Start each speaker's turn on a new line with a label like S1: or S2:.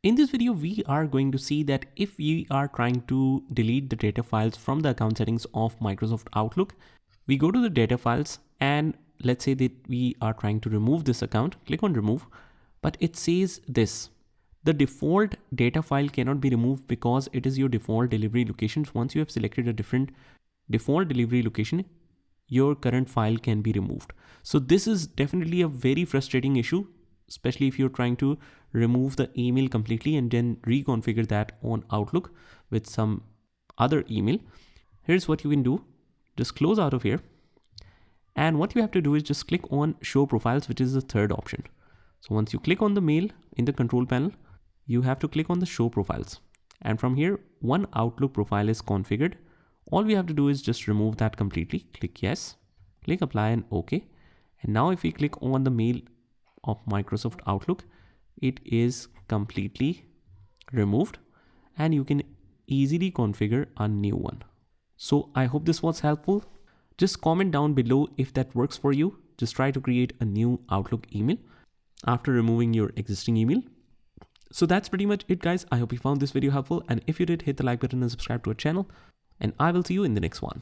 S1: In this video, we are going to see that if we are trying to delete the data files from the account settings of Microsoft Outlook, we go to the data files and let's say that we are trying to remove this account, click on remove, but it says this: the default data file cannot be removed because it is your default delivery location. Once you have selected a different default delivery location, your current file can be removed. So this is definitely a very frustrating issue, especially if you're trying to remove the email completely and then reconfigure that on Outlook with some other email. Here's what you can do. Just close out of here. And what you have to do is just click on show profiles, which is the third option. So once you click on the mail in the control panel, you have to click on the show profiles. And from here, one Outlook profile is configured. All we have to do is just remove that completely. Click yes, click apply and OK. And now if we click on the mail of Microsoft Outlook, it is completely removed and you can easily configure a new one. So I hope this was helpful. Just comment down below if that works for you. Just try to create a new Outlook email after removing your existing email. So that's pretty much it, guys. I hope you found this video helpful, and if you did, hit the like button and subscribe to our channel, and I will see you in the next one.